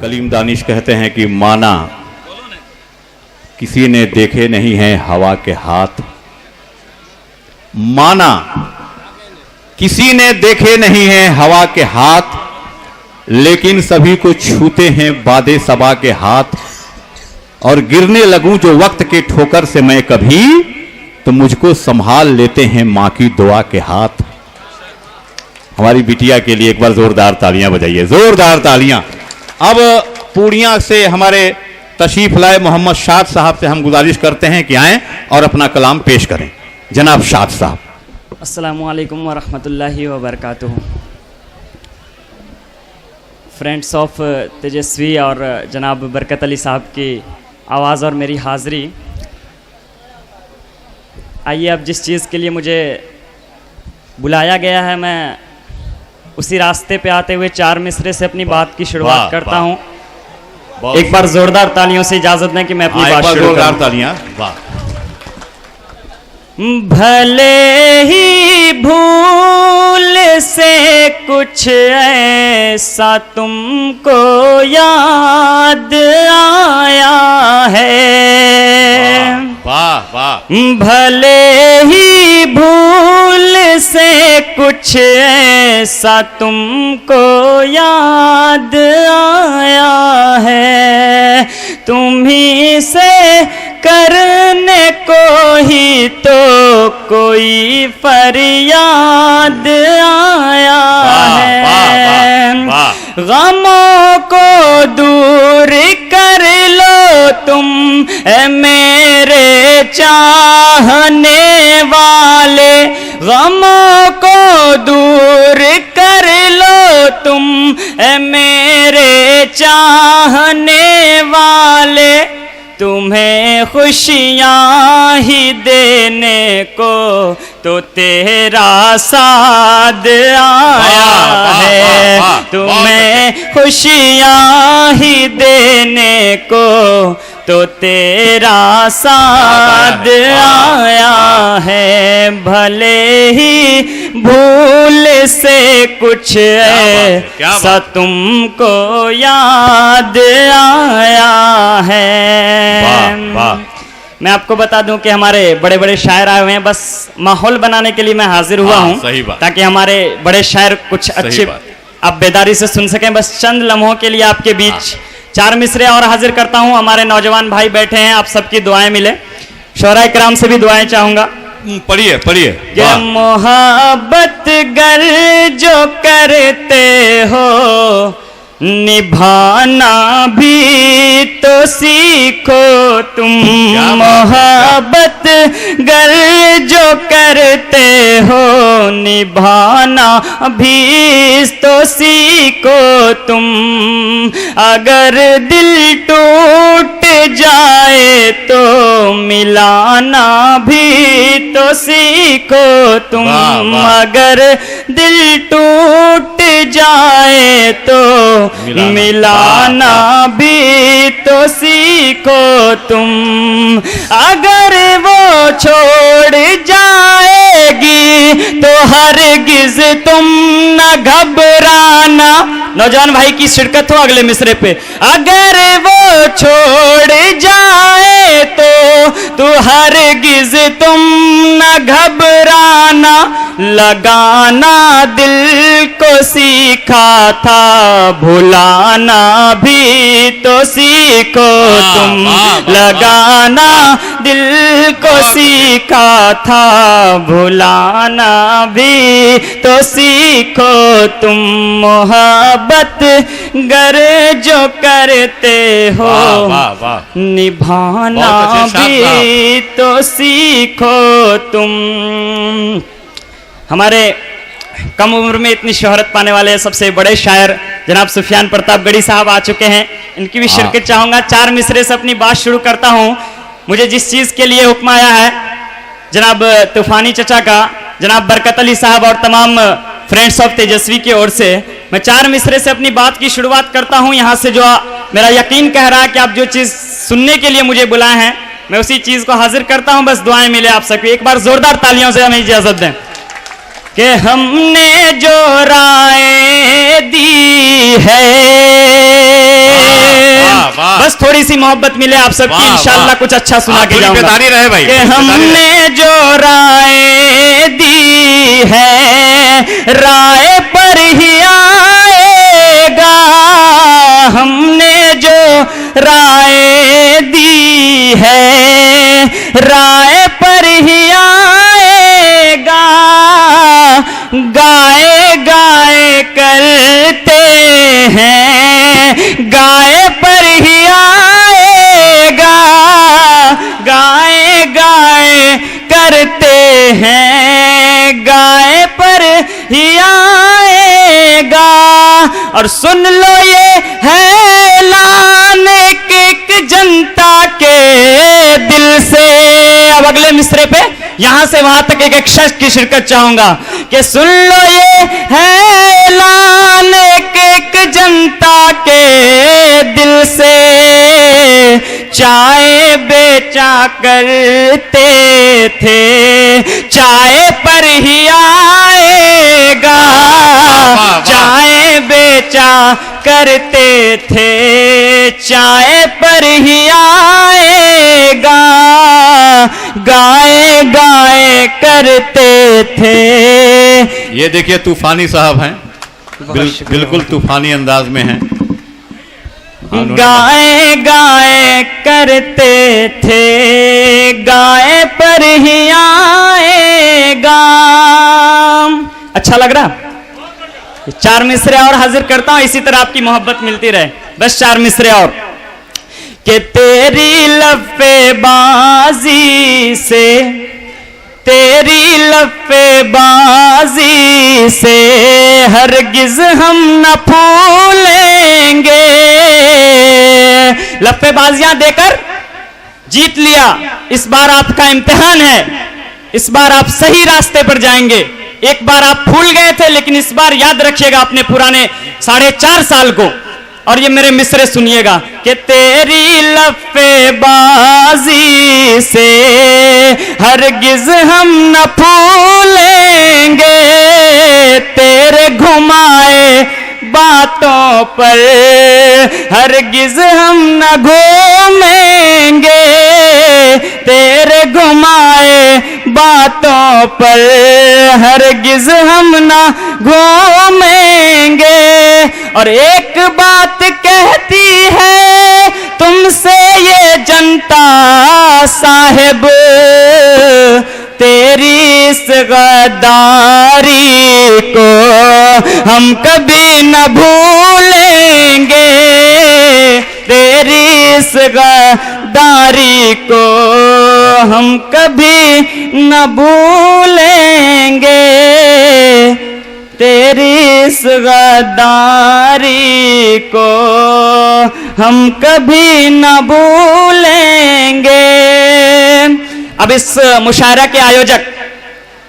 कलीम दानिश कहते हैं कि माना किसी ने देखे नहीं हैं हवा के हाथ, माना किसी ने देखे नहीं हैं हवा के हाथ, लेकिन सभी को छूते हैं बादे सबा के हाथ। और गिरने लगूं जो वक्त के ठोकर से मैं कभी, तो मुझको संभाल लेते हैं मां की दुआ के हाथ। हमारी बिटिया के लिए एक बार जोरदार तालियां बजाइए, जोरदार तालियां। अब पूर्णिया से हमारे तशरीफ लाए मोहम्मद शाद साहब से हम गुजारिश करते हैं कि आएं और अपना कलाम पेश करें। जनाब शाद साहब। अस्सलामु अलैकुम व रहमतुल्लाहि व बरकातुहू। फ्रेंड्स ऑफ तेजस्वी और जनाब बरकत अली साहब की आवाज़ और मेरी हाज़िरी। आइए, अब जिस चीज़ के लिए मुझे बुलाया गया है, मैं उसी रास्ते पे आते हुए 4 मिसरे से अपनी बात की शुरुआत करता हूँ। एक बार जोरदार तालियों से इजाज़त दें कि मैं अपनी बात शुरू जोरदार तालियां। भले ही भूल से कुछ ऐसा तुमको याद आया है, वाह वाह। भले ही भूल से कुछ ऐसा तुमको याद आया है, तुम्ही से करने को ही तो कोई फरियाद आया है। गमों को दूर कर लो तुम मेरे चाहने वाले, गमों को दूर कर लो तुम मेरे चाहने वाले, तुम्हें खुशियाँ ही देने को तो तेरा साद आया है, तुम्हें खुशियाँ ही देने को तो तेरा साद आया है। भले ही भूल से कुछ ऐसा तुमको याद आया है। मैं आपको बता दूं कि हमारे बड़े बड़े शायर आए हुए हैं, बस माहौल बनाने के लिए मैं हाजिर हुआ हूं, ताकि हमारे बड़े शायर कुछ अच्छे आप बेदारी से सुन सकें। बस चंद लम्हों के लिए आपके बीच 4 मिसरे और हाजिर करता हूं। हमारे नौजवान भाई बैठे हैं, आप सबकी दुआएं मिले। शोहराए किराम से भी दुआएं चाहूंगा। पढ़िए पढ़िए। ये मोहब्बत गर जो करते हो निभाना भी तो सीखो तुम, मोहब्बत गर जो करते हो निभाना भी तो सीखो तुम। अगर दिल टूट जाए तो मिलाना भी तो सीखो तुम, अगर दिल टूट जाए तो मिलाना भी तो सीखो तुम। अगर वो छोड़ जाएगी तो हरगिज तुम न घबराना। नौजवान भाई की शिरकत हो अगले मिसरे पे। अगर वो छोड़ जाए तो हरगिज तुम न घबराना। लगाना दिल को सीखा था, भुलाना भी तो सीखो तुम। लगाना दिल को सीखा था, भुलाना भी तो सीखो तुम। मोहब्बत गर जो करते हो निभाना भी तो सीखो तुम। हमारे कम उम्र में इतनी शोहरत पाने वाले सबसे बड़े शायर जनाब सुफियान प्रतापगढ़ी साहब आ चुके हैं, इनकी भी शिरकत चाहूंगा। 4 मिसरे से अपनी बात शुरू करता हूं। मुझे जिस चीज के लिए हुक्म आया है जनाब तूफानी चचा का, जनाब बरकत अली साहब और तमाम फ्रेंड्स ऑफ तेजस्वी की ओर से, मैं 4 मिसरे से अपनी बात की शुरुआत करता हूं। यहां से जो मेरा यकीन कह रहा है कि आप जो चीज सुनने के लिए मुझे बुलाए हैं, मैं उसी चीज को हाजिर करता हूं। बस दुआएं मिले आप सबकी। एक बार जोरदार तालियों से हमें इजाजत दें कि हमने जो राय दी है बस थोड़ी सी मोहब्बत मिले आप सबकी, वाह, इंशाल्लाह वाह। कुछ अच्छा सुना आप के थोड़ी जाऊंगा। बेदारी रहे भाई, कि बेदारी हमने जो राय दी है राय पर ही आएगा, हमने जो राय दी है राय पर ही आएगा, गाए गाए करते हैं गाए पर ही आएगा, गाए गाए करते हैं गाए पर ही आएगा। और सुन लो ये है ऐलान एक जनता के दिल से। अब अगले मिसरे पे यहां से वहां तक एक एक शख्स की शिरकत चाहूंगा कि सुन लो ये है ऐलान एक जनता के दिल से, चाय बेचा करते थे चाय पर ही आएगा, चाय बेचा करते थे चाय पर ही आएगा, गाए गाए करते थे। ये देखिए तूफानी साहब हैं, बिल्कुल तूफानी अंदाज में हैं। गाए गाए करते थे गाए पर ही आएगा। अच्छा लग रहा? चार मिसरे और हाजिर करता हूं, इसी तरह आपकी मोहब्बत मिलती रहे। बस चार मिसरे और। कि तेरी लफ़ेबाज़ी से, तेरी लफ़ेबाज़ी से हरगिज़ हम न भूलेंगे। लफ़ेबाज़ियां देकर जीत लिया, इस बार आपका इम्तिहान है, इस बार आप सही रास्ते पर जाएंगे। एक बार आप भूल गए थे, लेकिन इस बार याद रखिएगा अपने पुराने 4.5 साल को। और ये मेरे मिसरे सुनिएगा कि तेरी लफ़ेबाज़ी से हरगिज़ हम न भूलेंगे, तेरे घुमाए बातों पर हरगिज़ हम न घूमेंगे, तेरे घुमाए बातों पर हरगिज़ हम न घूमेंगे। और एक बात कहती है तुमसे ये जनता साहिब, तेरी इस गद्दारी को हम कभी न भूलेंगे, तेरी इस गद्दारी को हम कभी न भूलेंगे, तेरी इस गद्दारी को हम कभी न भूलेंगे। अब इस मुशायरा के आयोजक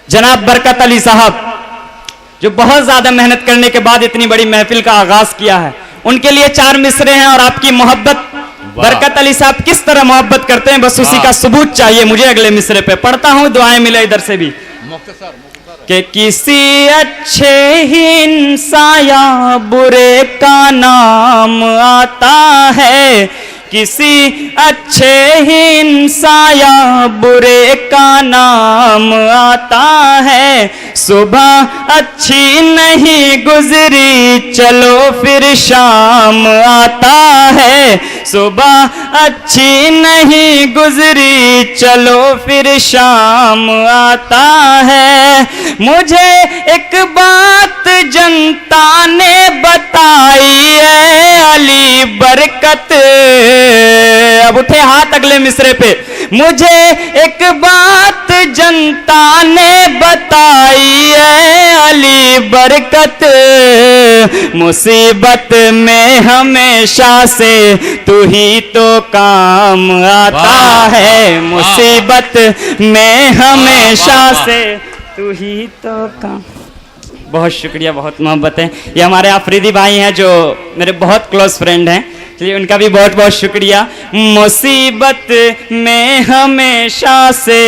जनाब बरकत अली साहब, जो बहुत ज्यादा मेहनत करने के बाद इतनी बड़ी महफिल का आगाज किया है, उनके लिए 4 मिसरे हैं। और आपकी मोहब्बत, बरकत अली साहब किस तरह मोहब्बत करते हैं, बस उसी का सबूत चाहिए मुझे। अगले मिसरे पे पढ़ता हूं, दुआएं मिले इधर से भी। कि किसी अच्छे ही इंसान या बुरे का नाम आता है, किसी अच्छे ही इंसान या बुरे का नाम आता है। सुबह अच्छी नहीं गुजरी चलो फिर शाम आता है, सुबह अच्छी नहीं गुजरी चलो फिर शाम आता है। मुझे एक बात जनता ने बताई है अली बरकत, अब उठे हाथ अगले मिसरे पे। मुझे एक बात जनता ने बताई है अली बरकत, मुसीबत में हमेशा से तू ही तो काम आता है, मुसीबत में हमेशा से तू ही तो काम। बहुत शुक्रिया, बहुत मोहब्बत है। ये हमारे आफरीदी भाई हैं जो मेरे बहुत क्लोज फ्रेंड हैं, चलिए उनका भी बहुत बहुत शुक्रिया। मुसीबत में हमेशा से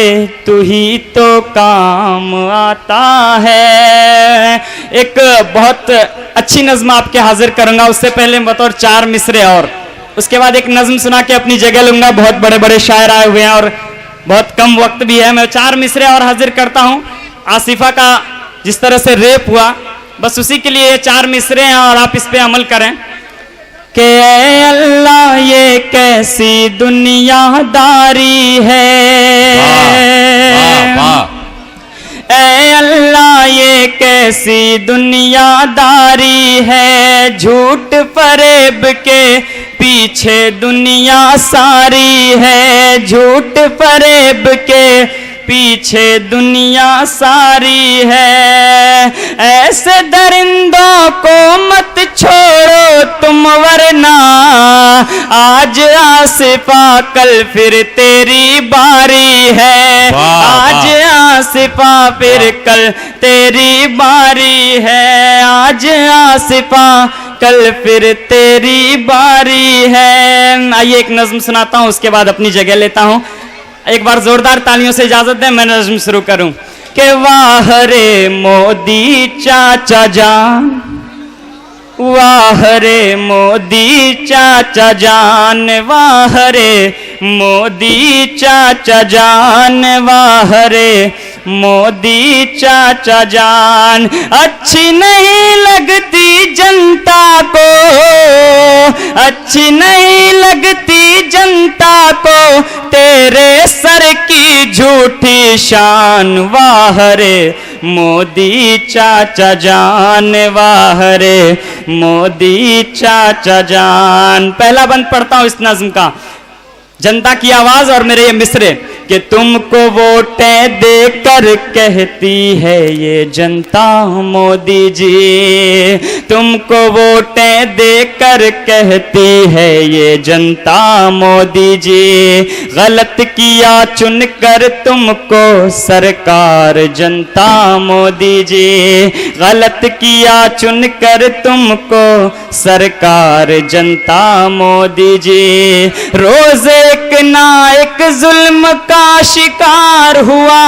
तू ही तो काम आता है। एक बहुत अच्छी नज़्म आपके हाजिर करूंगा, उससे पहले बतौर 4 मिसरे और उसके बाद एक नज्म सुना के अपनी जगह लूंगा। बहुत बड़े बड़े शायर आए हुए हैं और बहुत कम वक्त भी है। मैं 4 मिसरे और हाजिर करता हूँ। आसिफा का जिस तरह से रेप हुआ, बस उसी के लिए 4 मिसरे हैं और आप इस पे अमल करें कि ऐ अल्लाह ये कैसी दुनियादारी है, वाह, वाह। ऐ अल्लाह ये कैसी दुनियादारी है, झूठ फरेब के पीछे दुनिया सारी है, झूठ फरेब के पीछे दुनिया सारी है। ऐसे दरिंदों को मत छोड़ो तुम वरना आज आसिफा कल फिर तेरी बारी है, आज आसिफा फिर कल तेरी बारी है, आज आसिफा कल फिर तेरी बारी है। आइए एक नज्म सुनाता हूँ, उसके बाद अपनी जगह लेता हूँ। एक बार जोरदार तालियों से इजाजत दें, मैं नज्म शुरू करूं कि वाह रे मोदी चाचा जान, वाह रे मोदी चाचा जान, वाह रे मोदी चाचा जान, वाह रे मोदी चाचा जान। अच्छी नहीं लगती जनता को, अच्छी नहीं लगती जनता को तेरे सर की झूठी शान, वाह रे मोदी चाचा जान, वाह रे मोदी चाचा जान। पहला बंद पढ़ता हूं इस नज्म का, जनता की आवाज और मेरे ये मिसरे कि तुमको वोटें देकर कहती है ये जनता मोदी जी, तुमको वोटें देकर कहती है ये जनता मोदी जी, गलत किया चुनकर तुमको सरकार जनता मोदी जी, गलत किया चुनकर तुमको सरकार जनता मोदी जी। रोज एक ना एक जुल्म का शिकार हुआ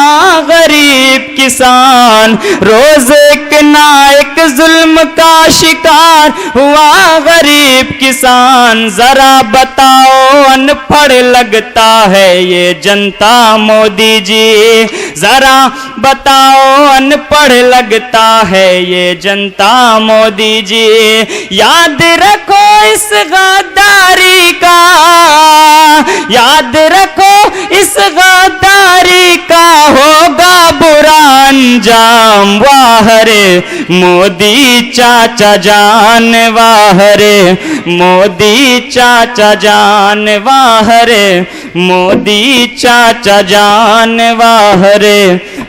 गरीब किसान, रोज एक ना एक जुल्म का शिकार हुआ गरीब किसान, जरा बताओ अनपढ़ लगता है ये जनता मोदी जी, जरा बताओ अनपढ़ लगता है ये जनता मोदी जी। याद रखो इस गद्दारी का, याद रखो इस गद्दारी का होगा बुरा अंजाम, वाह रे मोदी चाचा जान, वाह रे मोदी चाचा जान, वाह रे मोदी चाचा जान, वाह रे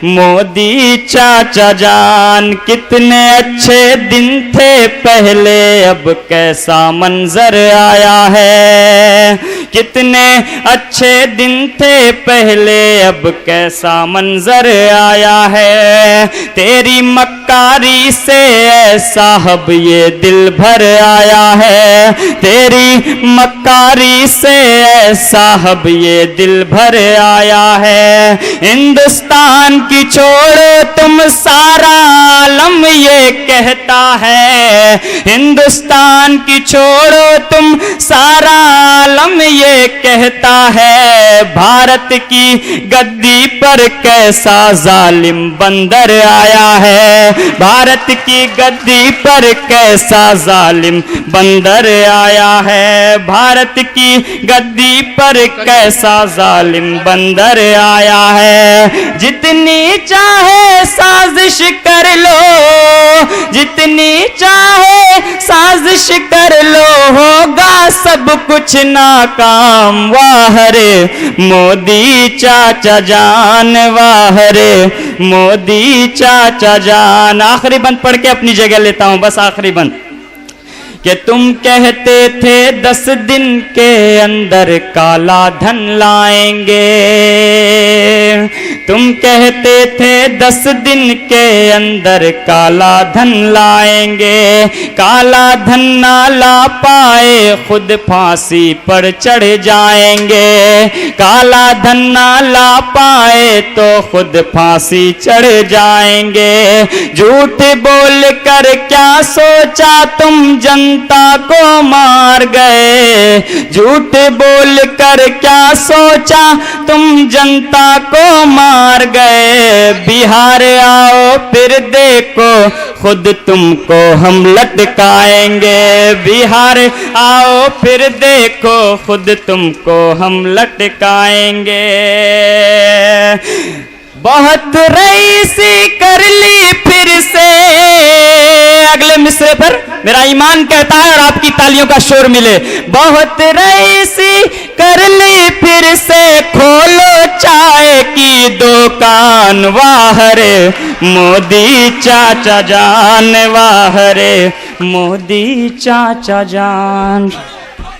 मोदी चाचा जान। कितने अच्छे दिन थे पहले अब कैसा मंजर आया है, कितने अच्छे दिन थे पहले अब कैसा मंजर आया है, तेरी मक्कारी से ऐसा अब ये दिल भर आया है, तेरी मक्कारी से ऐसा अब ये दिल भर आया है। हिंदुस्तान की छोड़ो तुम सारा आलम ये कहता है, हिंदुस्तान की छोड़ो तुम सारा आलम ये कहता है, भारत की गद्दी पर कैसा जालिम बंदर आया है, भारत की गद्दी पर कैसा जालिम बंदर आया है, भारत की गद्दी पर कैसा जालिम बंदर आया है। जितनी चाहे साजिश कर लो, जितनी चाहे साजिश कर लो होगा सब कुछ नाकाम, वाह रे मोदी चाचा जान, वाह रे मोदी चाचा जान। आखिरी बंद पढ़ के अपनी जगह लेता हूं, बस आखिरी बंद कि तुम कहते थे 10 दिन के अंदर काला धन लाएंगे, तुम कहते थे 10 दिन के अंदर काला धन लाएंगे, काला धन ना ला पाए खुद फांसी पर चढ़ जाएंगे, काला धन ना ला पाए तो खुद फांसी चढ़ जाएंगे। झूठ बोल कर क्या सोचा तुम जन जनता को मार गए। झूठ बोल कर क्या सोचा तुम जनता को मार गए। बिहार आओ फिर देखो खुद तुमको हम लटकाएंगे। बिहार आओ फिर देखो खुद तुमको हम लटकाएंगे। बहुत रईसी कर ली फिर से। अगले मिसरे पर मेरा ईमान कहता है और आपकी तालियों का शोर मिले। बहुत रईसी कर ली फिर से, खोलो चाय की दुकान। वाह रे मोदी चाचा जान, वाह रे मोदी चाचा जान।